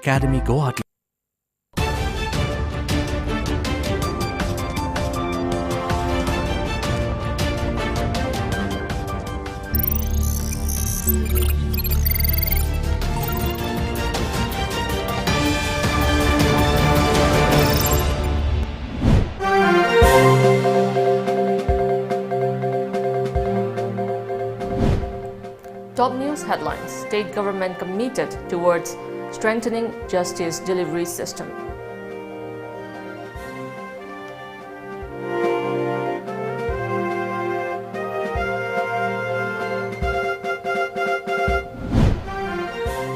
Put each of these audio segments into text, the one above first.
Academy Guwahati. Top news headlines: State government committed towards strengthening justice delivery system.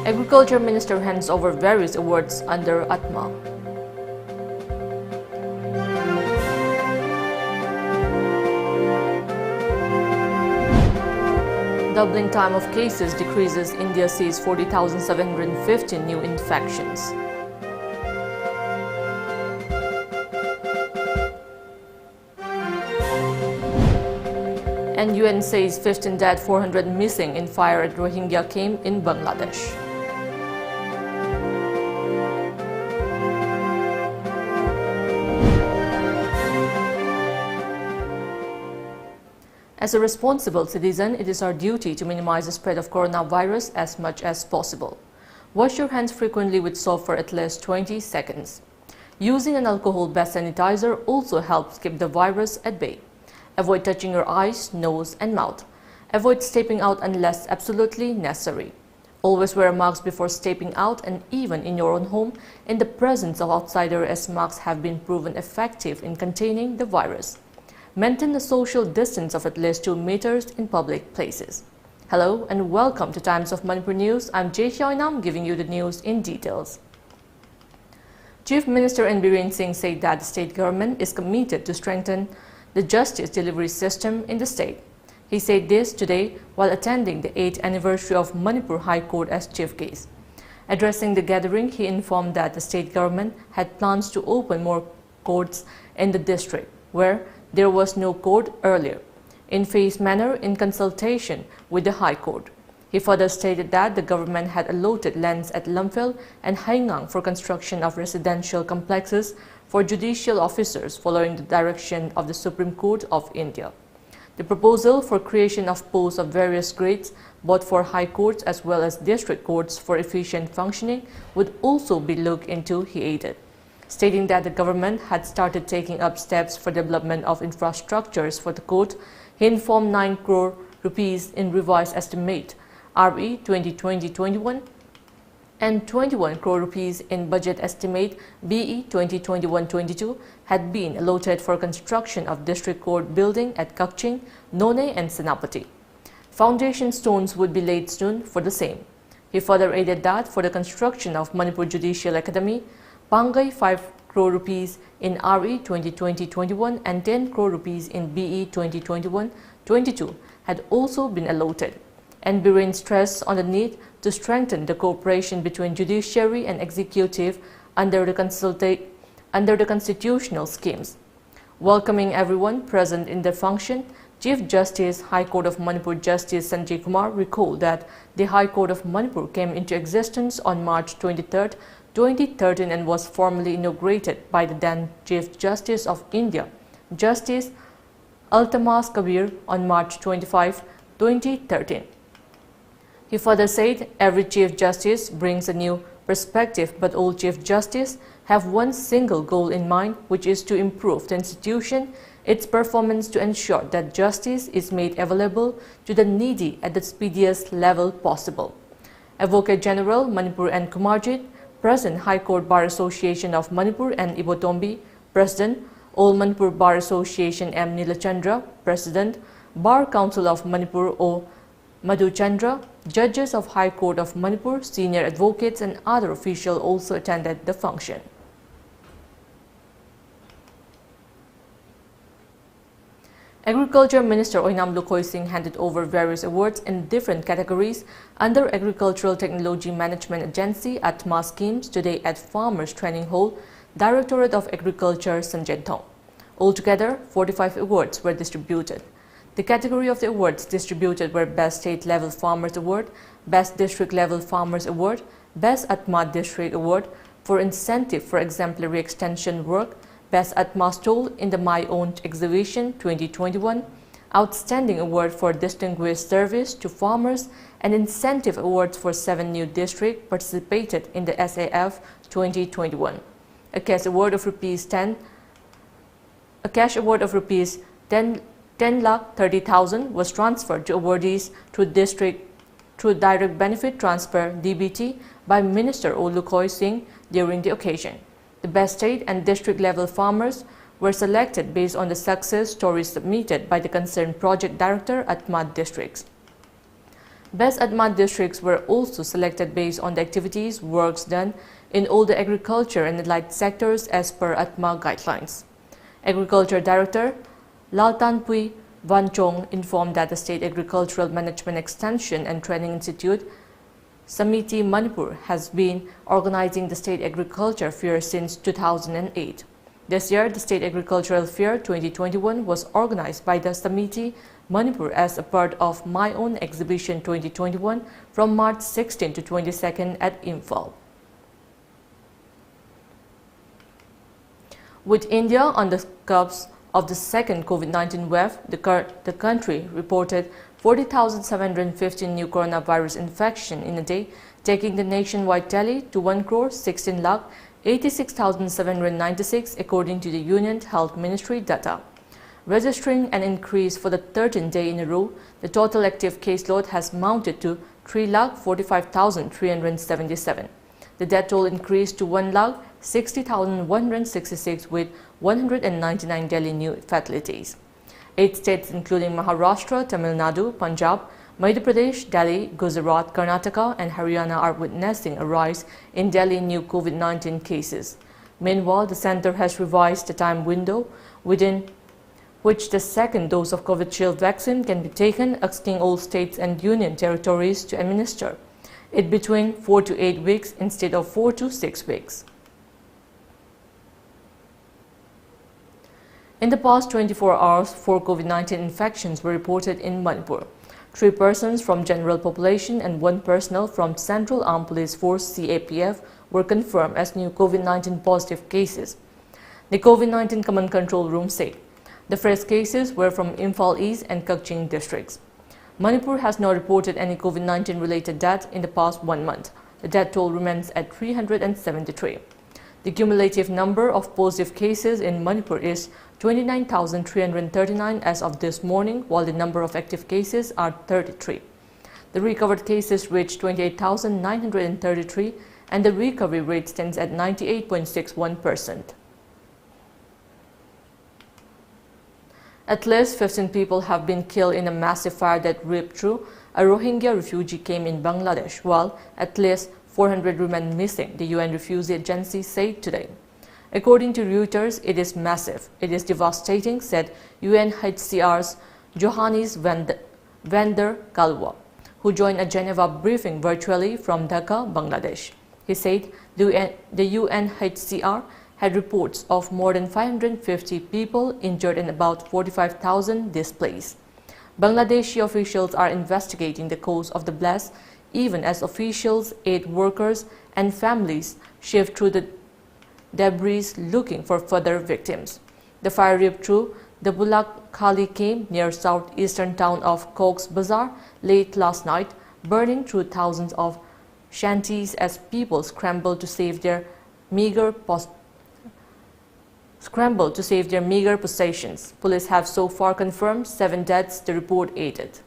Agriculture Minister hands over various awards under Atma. Doubling time of cases decreases, India sees 40,750 new infections. And UN says 15 dead, 400 missing in fire at Rohingya camp in Bangladesh. As a responsible citizen, it is our duty to minimize the spread of coronavirus as much as possible. Wash your hands frequently with soap for at least 20 seconds. Using an alcohol-based sanitizer also helps keep the virus at bay. Avoid touching your eyes, nose, and mouth. Avoid stepping out unless absolutely necessary. Always wear a mask before stepping out and even in your own home in the presence of outsiders, as masks have been proven effective in containing the virus. Maintain a social distance of at least 2 meters in public places. Hello and welcome to Times of Manipur News. I'm JESSIA giving you the news in details. Chief Minister N. Biren Singh said that the state government is committed to strengthen the justice delivery system in the state. He said this today while attending the 8th anniversary of Manipur High Court as chief case. Addressing the gathering, he informed that the state government had plans to open more courts in the district, where there was no court earlier, in phased manner in consultation with the High Court. He further stated that the government had allotted lands at Lamphel and Haingang for construction of residential complexes for judicial officers following the direction of the Supreme Court of India. The proposal for creation of posts of various grades, both for high courts as well as district courts for efficient functioning, would also be looked into, he added. Stating that the government had started taking up steps for development of infrastructures for the court, he informed 9 crore rupees in revised estimate RE 2020-21 and 21 crore rupees in budget estimate BE 2021-22 had been allotted for construction of district court building at Kakching, None and Senapati. Foundation stones would be laid soon for the same. He further added that for the construction of Manipur Judicial Academy, Pangai 5 crore rupees in RE 2020-21 and 10 crore rupees in BE 2021-22 had also been allotted. And Biren stressed on the need to strengthen the cooperation between judiciary and executive under the constitutional schemes. Welcoming everyone present in the function, Chief Justice High Court of Manipur Justice Sanjay Kumar recalled that the High Court of Manipur came into existence on March 23, 2013 and was formally inaugurated by the then Chief Justice of India, Justice Altamas Kabir, on March 25, 2013. He further said every Chief Justice brings a new perspective, but all Chief Justice have one single goal in mind, which is to improve the institution, its performance to ensure that justice is made available to the needy at the speediest level possible. Advocate General Manipur and Kumarjit, President High Court Bar Association of Manipur and Ibotombi, President All Manipur Bar Association M. Nilachandra, President Bar Council of Manipur O. Madhuchandra, judges of High Court of Manipur, senior advocates and other officials also attended the function. Agriculture Minister Oinam Lukhoy Singh handed over various awards in different categories under Agricultural Technology Management Agency ATMA schemes today at Farmers Training Hall, Directorate of Agriculture, Sanjentong. Altogether, 45 awards were distributed. The category of the awards distributed were Best State Level Farmers Award, Best District Level Farmers Award, Best Atma District Award for Incentive for Exemplary Extension Work, Best Atma Stall in the My Own Exhibition 2021, Outstanding Award for Distinguished Service to Farmers, and Incentive Awards for 7 new districts participated in the SAF 2021. A cash award of rupees 10,30,000 was transferred to awardees through direct benefit transfer (DBT) by Minister Olukoy Singh during the occasion. The best state and district level farmers were selected based on the success stories submitted by the concerned project director at Atma districts. Best Atma districts were also selected based on the activities works done in all the agriculture and allied sectors as per Atma guidelines. Agriculture Director Laltanpui Vanchong informed that the State Agricultural Management Extension and Training Institute Samiti Manipur has been organizing the State Agriculture Fair since 2008. This year, the State Agricultural Fair 2021 was organized by the Samiti Manipur as a part of My Own Exhibition 2021 from March 16 to 22nd at Imphal. With India on the cusp of the second COVID-19 wave, the country reported 40,715 new coronavirus infections in a day, taking the nationwide tally to 1,16,86,796 according to the Union Health Ministry data. Registering an increase for the 13th day in a row, the total active caseload has mounted to 3,45,377. The death toll increased to 1,60,166 with 199 daily new fatalities. 8 states including Maharashtra, Tamil Nadu, Punjab, Madhya Pradesh, Delhi, Gujarat, Karnataka and Haryana are witnessing a rise in daily new COVID-19 cases. Meanwhile, the center has revised the time window within which the second dose of COVID-Shield vaccine can be taken, asking all states and union territories to administer it between 4 to 8 weeks instead of 4 to 6 weeks. In the past 24 hours, 4 COVID-19 infections were reported in Manipur. 3 persons from general population and 1 personnel from Central Armed Police Force CAPF were confirmed as new COVID-19 positive cases. The COVID-19 Command Control Room said the fresh cases were from Imphal East and Kaching districts. Manipur has not reported any COVID-19 related deaths in the past 1 month. The death toll remains at 373. The cumulative number of positive cases in Manipur is 29,339 as of this morning, while the number of active cases are 33. The recovered cases reached 28,933 and the recovery rate stands at 98.61%. At least 15 people have been killed in a massive fire that ripped through a Rohingya refugee camp in Bangladesh, while at least 400 remain missing, the UN Refugee Agency said today. According to Reuters, it is massive. It is devastating, said UNHCR's Johannes van der Kalwa, who joined a Geneva briefing virtually from Dhaka, Bangladesh. He said the UNHCR had reports of more than 550 people injured and about 45,000 displaced. Bangladeshi officials are investigating the cause of the blast, even as officials, aid workers, and families shift through the debris looking for further victims. The fire ripped through the Bulak Khali camp near southeastern town of Cox's Bazar late last night, burning through thousands of shanties as people scrambled to save their meager possessions. Police have so far confirmed 7 deaths, the report added.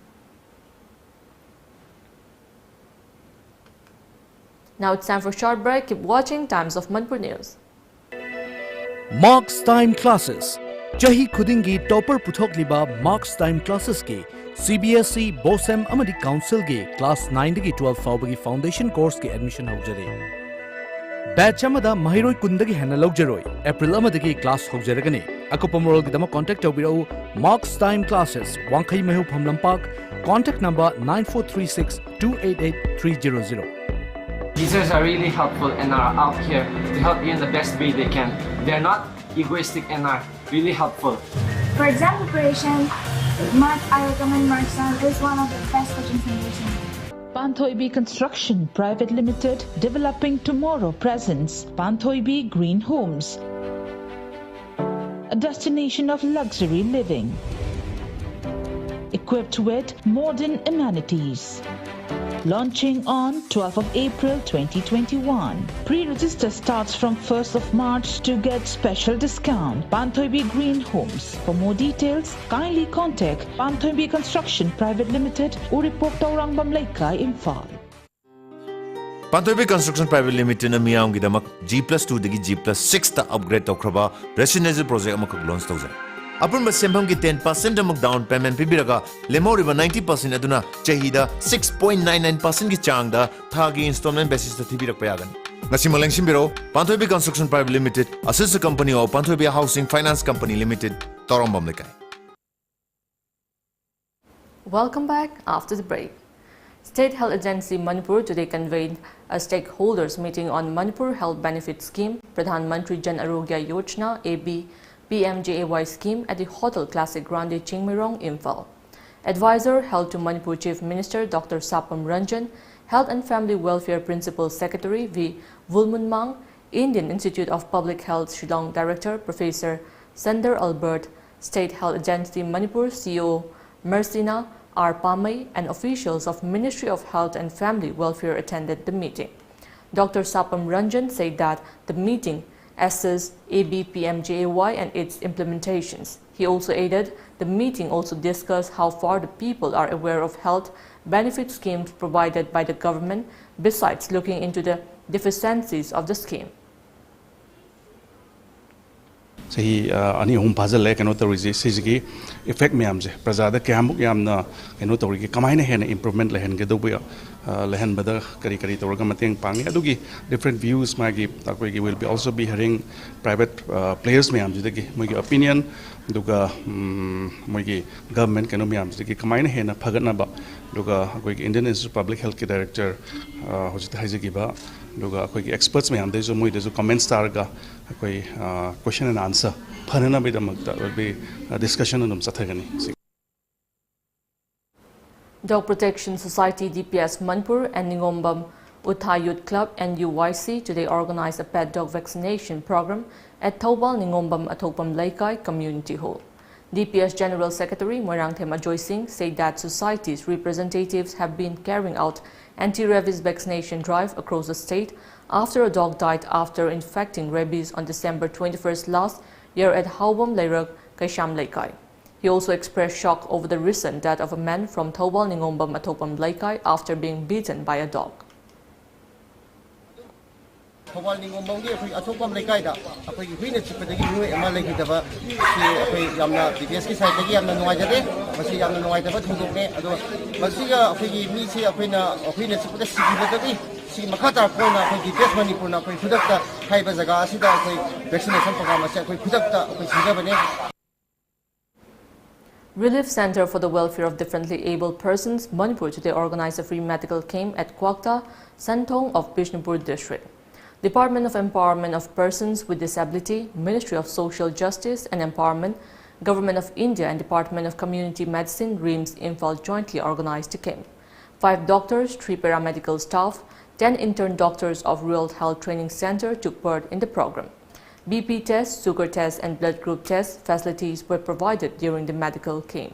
Now it's time for a short break. Keep watching Times of Manipur News. Marks Time Classes. Chahi Khudingi Topper Puthokliba Marks Time Classes ki CBSE, BOSEM amadi Council ki Class 9 dagi 12 faubagi Foundation Course ki admission hojare. Batch amada Mahiroi Kundagi hena logjaroi. April amadagi class hojjaragani. Akopamorol gidama contact tawbirau Marks Time Classes. Wankhai Mehu Phamlampak. Contact number 9436 288 300. Teachers are really helpful and are out here to help you in the best way they can. They are not egoistic and are really helpful. For exam preparation, I recommend Marks Time. It is one of the best coaching centers. Panthoibi Construction Private Limited, developing tomorrow, presents Panthoibi Green Homes, a destination of luxury living, equipped with modern amenities. Launching on 12th of April 2021. Pre-register starts from 1st of March to get special discount. Panthoibi Green Homes. For more details, kindly contact Panthoibi Construction Private Limited, Uripok Taurang Bamlaika, Imphal. Panthoibi Construction Private Limited na miyam gidamak G+2 dagi G+6 ta upgrade tawkraba residential project amakak launch tawzai. Apun basembam ki 10% amok down payment pibiraga lemoriba 90% aduna chahida 6.99% ki changda thagi installment basis ta thibirak payagan. Ngasi maleng simbiro Panthoibi Construction Private Limited associate company of Panthoibi Housing Finance Company Limited Torambam lekai. Welcome back after the break. State Health Agency Manipur today convened a stakeholders meeting on Manipur Health Benefit Scheme, Pradhan Mantri Jan Arogya Yojana AB PMJAY scheme at the Hotel Classic Grande Chingmirong, Imphal. Advisor held to Manipur Chief Minister Dr. Sapam Ranjan, Health and Family Welfare Principal Secretary V. Vulmunmang, Indian Institute of Public Health Shillong Director Professor Sandar Albert, State Health Agency Manipur CEO Mersina R. Pamay, and officials of Ministry of Health and Family Welfare attended the meeting. Dr. Sapam Ranjan said that the meeting assess ABPMJAY and its implementations. He also added the meeting also discussed how far the people are aware of health benefit schemes provided by the government, besides looking into the deficiencies of the scheme. Sahi ani hum phazal le kano tori sigi effect myam je prajada kyamuk yamna kano tori ki kamai na hen improvement lehen ge do lehen bada kari kari tor ga mateng pangi adugi different views magi takoi gi will be also be hearing private players myam je gi mogi opinion duga mogi government kano myam je gi kamai na hen phagatna ba duga koi Indian Institute of Public Health ki director hojit haije gi ba duga koi experts myam de jo moi de jo comment star ga koi question and answer phanana be damakta will be discussion and sathagani. Dog Protection Society DPS Manipur and Ningombam Uthai Youth Club NUYC today organized a pet dog vaccination program at Thobal Ningombam Athopam Laikai Community Hall. DPS General Secretary Moirangthema Joy Singh said that society's representatives have been carrying out anti-rabies vaccination drive across the state after a dog died after infecting rabies on December 21st last year at Haubam Lairak, Kaisham Laikai. He also expressed shock over the recent death of a man from Thobal Ningombam Athopam Laikai after being bitten by a dog. Thobal Ningombam gi akhoi Athopam Laikai da akhoi gi huina chipadagi huai ama legidaba si akhoi yamna DPS ki side dagi yamna nuaijade masi yamna nuaijaba thudukne ado masiga akhoi gi mi si akhoi na chipada sigibadagi si makata kona akhoi DPS Manipur na akhoi khudakta haiba jaga asida akhoi vaccination program ase akhoi khudakta akhoi sigabane. Relief Center for the Welfare of Differently Abled Persons, Manipur today organized a free medical camp at Kwakta, Santong of Bishnupur District. Department of Empowerment of Persons with Disability, Ministry of Social Justice and Empowerment, Government of India and Department of Community Medicine, RIMS, Imphal jointly organized the camp. 5 doctors, 3 paramedical staff, 10 intern doctors of Rural Health Training Center took part in the program. BP tests, sugar tests and blood group tests facilities were provided during the medical camp.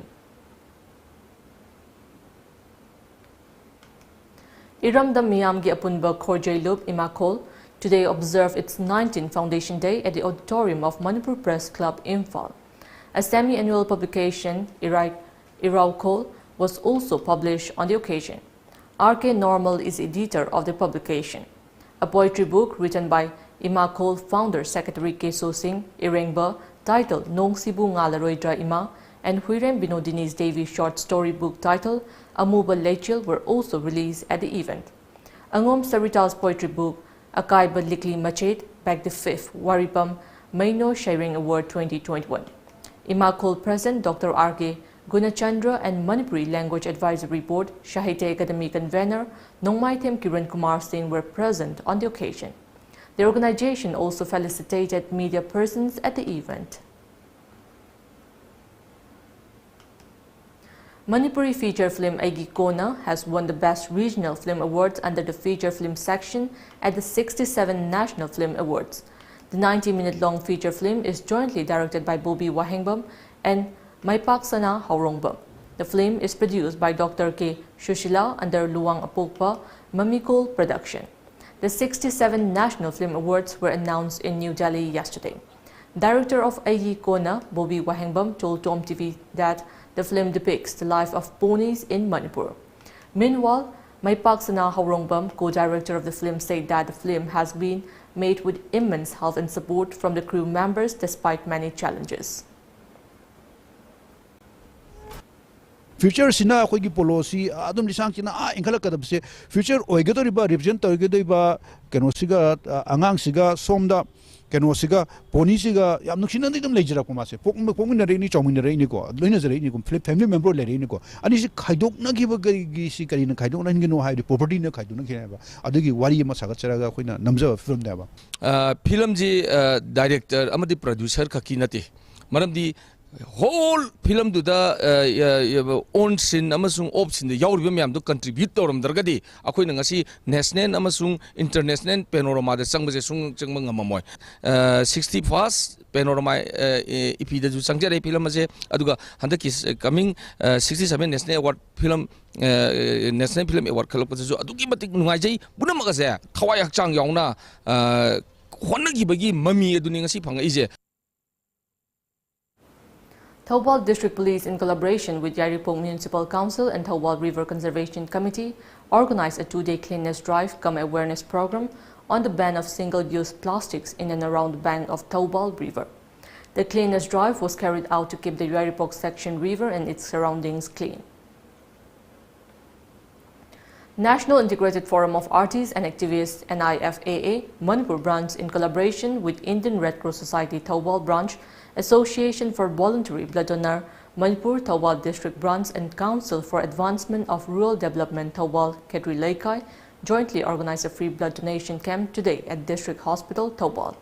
Iramdam Miyamgi Apunba Khorjailub Imakol today observed its 19th Foundation Day at the auditorium of Manipur Press Club, Imphal. A semi-annual publication, Iraukol, was also published on the occasion. R.K. Normal is editor of the publication. A poetry book written by Imakol founder Secretary Keso Singh Irengba, titled Nong Sibu Ngalaroidra Ima, and Huirem Binodini's Devi short story book titled Amuba Lechil were also released at the event. Angom Sarital's poetry book Akaiba Likli Machet bagged the 5th Waripam Maino Sharing Award 2021. Imakol President Dr. R.K. Gunachandra and Manipuri Language Advisory Board Shahitya Academy Convener Nongmaitem Kiran Kumar Singh were present on the occasion. The organization also felicitated media persons at the event. Manipuri feature film Aigi Kona has won the Best Regional Film Awards under the Feature Film section at the 67 National Film Awards. The 90-minute-long feature film is jointly directed by Bobi Wahengbam and Maipaksana Haurongbam. The film is produced by Dr. K. Shushila under Luang Apokpa Mamikol Production. The 67 National Film Awards were announced in New Delhi yesterday. Director of Aigi Kona, Bobi Wahengbam, told TOMTV that the film depicts the life of ponies in Manipur. Meanwhile, Maipaksana Haurongbam, co-director of the film, said that the film has been made with immense help and support from the crew members despite many challenges. Future sina akhoi gi policy adum lisang china ingkhala kadab se future oigadoriba represent oigadoriba kenosiga angang siga somda kenosiga poni siga yam nuksina dum lejira ko mase pokmin re ni chongmin re ni ko loina zare ni ko family member le re ni ko ani si khaidok na gi ba gi si kari na khaidok na no hai property na khaidok na khina ba adugi wari ma sagat charaga khoina namja film da ba film ji director amadi producer khaki nati maramdi whole film to the on sin amasung ops in the Yauriam to contribute to Dargadi, Aquinangasi, national amasung international panorama, the Sangasung Changmangamoy. 61st panorama Ipi the Sangja Pilamaze, Aduga, Handakis coming 67 national award film. National Film Award Kalapazu, Aduki Nuaji, Bunamagaza, Kawayak Chang Yona, Honagi Bagi, Mummy Duningasi Panga is. Thoubal District Police, in collaboration with Yaripong Municipal Council and Thoubal River Conservation Committee, organized a two-day cleanliness drive cum awareness program on the ban of single-use plastics in and around the bank of Thoubal River. The cleanliness drive was carried out to keep the Yaripong section river and its surroundings clean. National Integrated Forum of Artists and Activists NIFAA Manipur branch, in collaboration with Indian Red Cross Society Thoubal branch, Association for Voluntary Blood Donor Manipur Thoubal District Branch and Council for Advancement of Rural Development Thoubal Ketri Laikai jointly organized a free blood donation camp today at District Hospital Thoubal.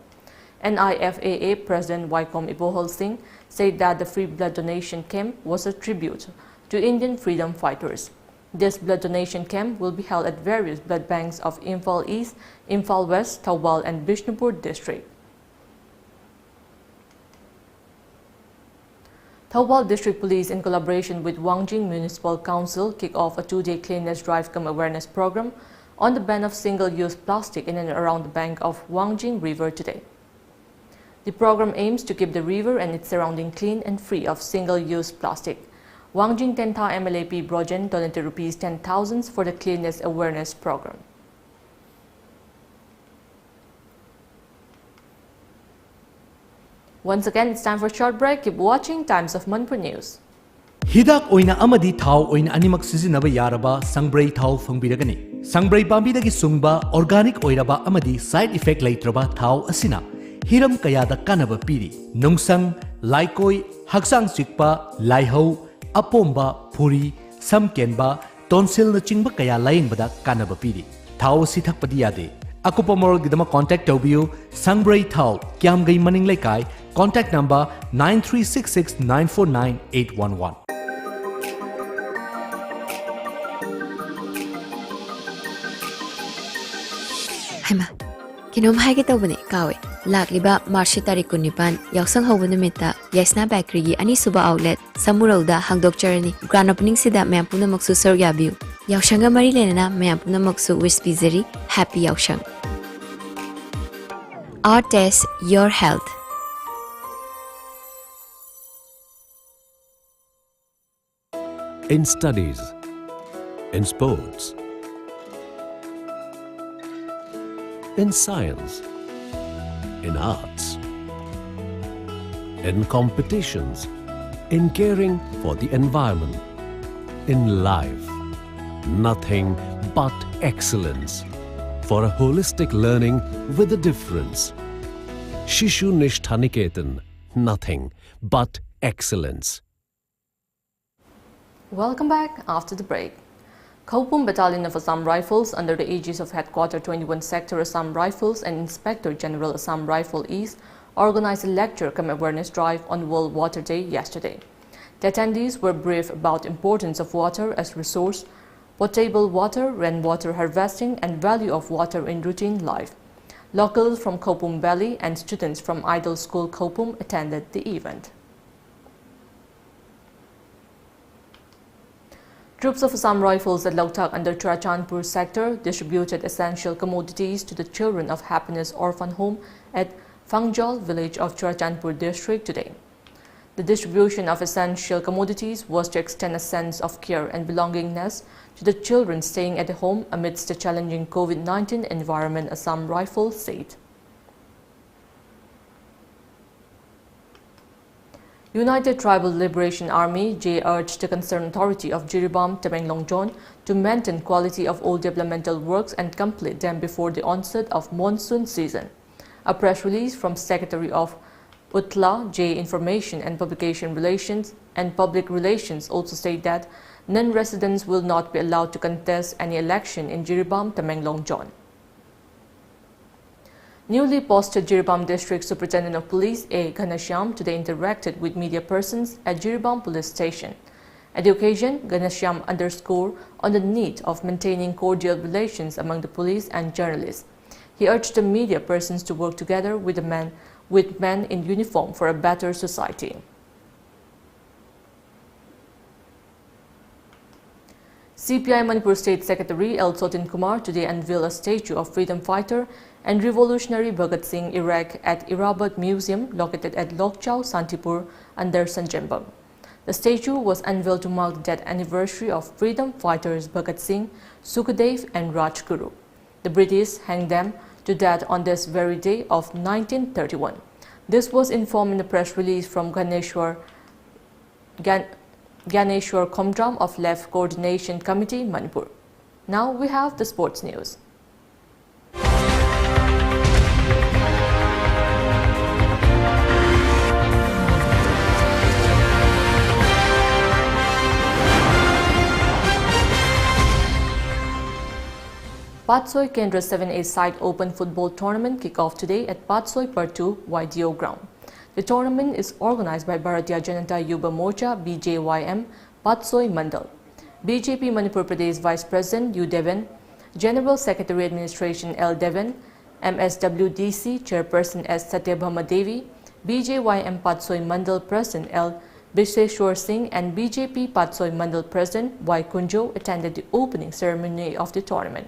NIFAA President Waikom Ibohol Singh said that the free blood donation camp was a tribute to Indian freedom fighters. This blood donation camp will be held at various blood banks of Imphal East, Imphal West, Thoubal and Bishnupur District. Thoubal District Police, in collaboration with Wangjing Municipal Council, kick off a two-day cleanliness drive cum awareness program on the ban of single-use plastic in and around the bank of Wangjing River today. The program aims to keep the river and its surrounding clean and free of single-use plastic. Wangjing Tenta MLAP Brojen donated rupees 10,000 for the cleanliness awareness program. Once again, it's time for a short break. Keep watching Times of Manipur News. Hidak oina amadi thau oina animak sizinaba yaraba sangbrai thau fangbiragani. Sangbrai pambidagi sungba organic oiraba amadi side effect leitraba thau asina hiram kayada kanaba piri. Nungsang, laikoi, haksang chikpa, laihau, apomba, puri, samkenba, tonsil na chingba kaya laingbada kanaba piri. Thau sithak padiyade. Akupa moral gidama contact Tobio Sangbrai Thau Kyam Gai Maning Laikai. Contact number 9366 949 811. Haima, kinom haige tawbane kawe. Lakliba March tarik kunipan yausang hawun numita Yesna Bakery gi ani suba outlet Samurauda hangdok charani grand opening sida mayam puna maksu sorgabiu. Yaushanga mari lenana mayam puna maksu wish bizari happy yaushang. Our test, your health. In studies, in sports, in science, in arts, in competitions, in caring for the environment, in life, nothing but excellence for a holistic learning with a difference. Shishu Nishthaniketan, nothing but excellence. Welcome back after the break. Kaupum Battalion of Assam Rifles, under the aegis of Headquarter 21 Sector Assam Rifles and Inspector General Assam Rifle East, organized a lecture cum awareness drive on World Water Day yesterday. The attendees were briefed about the importance of water as resource, potable water, rainwater harvesting, and value of water in routine life. Locals from Kopum Valley and students from Idol School Kopum attended the event. Troops of Assam Rifles at Loktak under Churachandpur sector distributed essential commodities to the Children of Happiness Orphan Home at Fangjol village of Churachandpur district today. The distribution of essential commodities was to extend a sense of care and belongingness to the children staying at the home amidst the challenging COVID-19 environment, Assam Rifles said. United Tribal Liberation Army (J) urged the concerned authority of Jiribam Tamenglongjon to maintain quality of all developmental works and complete them before the onset of monsoon season. A press release from Secretary of UTLA J Information and Publication Relations and Public Relations also state that non-residents will not be allowed to contest any election in Jiribam Tamenglongjon. Newly posted Jiribam District Superintendent of Police A. Ghanashyam today interacted with media persons at Jiribam Police Station. At the occasion, Ghanashyam underscored on the need of maintaining cordial relations among the police and journalists. He urged the media persons to work together with men in uniform for a better society. CPI Manipur State Secretary L. Sotin Kumar today unveiled a statue of freedom fighter and revolutionary Bhagat Singh Iraq at Irabad Museum located at Lokchau, Santipur under Sanjembam. The statue was unveiled to mark the death anniversary of freedom fighters Bhagat Singh, Sukhdev and Rajguru. The British hanged them to death on this very day of 1931. This was informed in a press release from Ganeshwar Komdram of Left Coordination Committee, Manipur. Now we have the sports news. Patsoi Kendra 7A side open football tournament kick off today at Patsoi Partu YDO ground. The tournament is organized by Bharatiya Janata Yuva Morcha BJYM Patsoi Mandal. BJP Manipur Pradesh Vice President U Devan, General Secretary Administration L Devan, MSWDC Chairperson S Satyabhama Devi, BJYM Patsoi Mandal President L Biseshwar Singh and BJP Patsoi Mandal President Y Kunjo attended the opening ceremony of the tournament.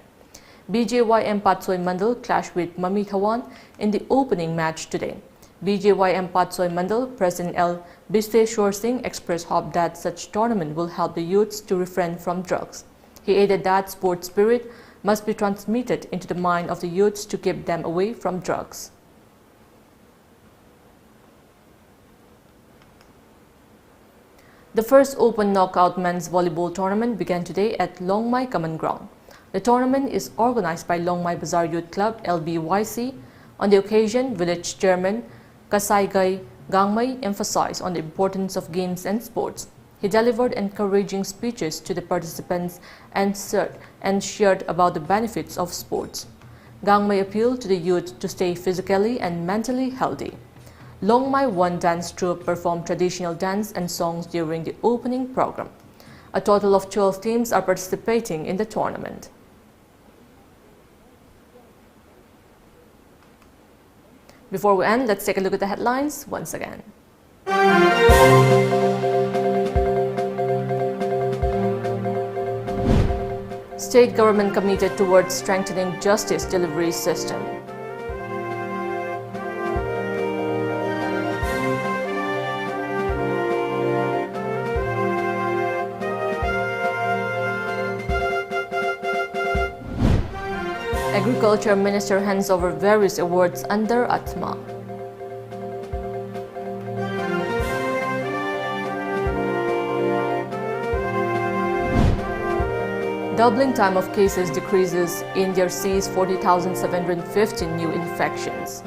BJYM Patsoi Mandal clashed with Mami Thawan in the opening match today. BJYM Patsoi Mandal President L. Biseshwar Singh expressed hope that such tournament will help the youths to refrain from drugs. He added that sports spirit must be transmitted into the mind of the youths to keep them away from drugs. The first open knockout men's volleyball tournament began today at Longmai Common Ground. The tournament is organized by Longmai Bazaar Youth Club LBYC. On the occasion, village chairman Kasaigai Gangmai emphasized on the importance of games and sports. He delivered encouraging speeches to the participants and shared about the benefits of sports. Gangmai appealed to the youth to stay physically and mentally healthy. Longmai One Dance Troupe performed traditional dance and songs during the opening program. A total of 12 teams are participating in the tournament. Before we end, let's take a look at the headlines once again. State government committed towards strengthening justice delivery system. Agriculture Minister hands over various awards under Atma. Doubling time of cases decreases. India sees 40,750 new infections.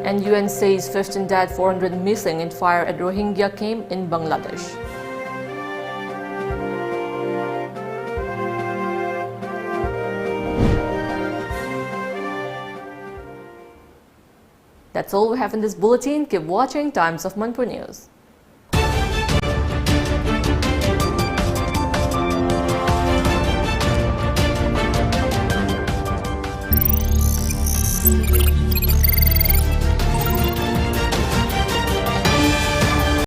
And UN says 15 dead, 400 missing in fire at Rohingya camp in Bangladesh. That's all we have in this bulletin. Keep watching Times of Manipur News. Thank you.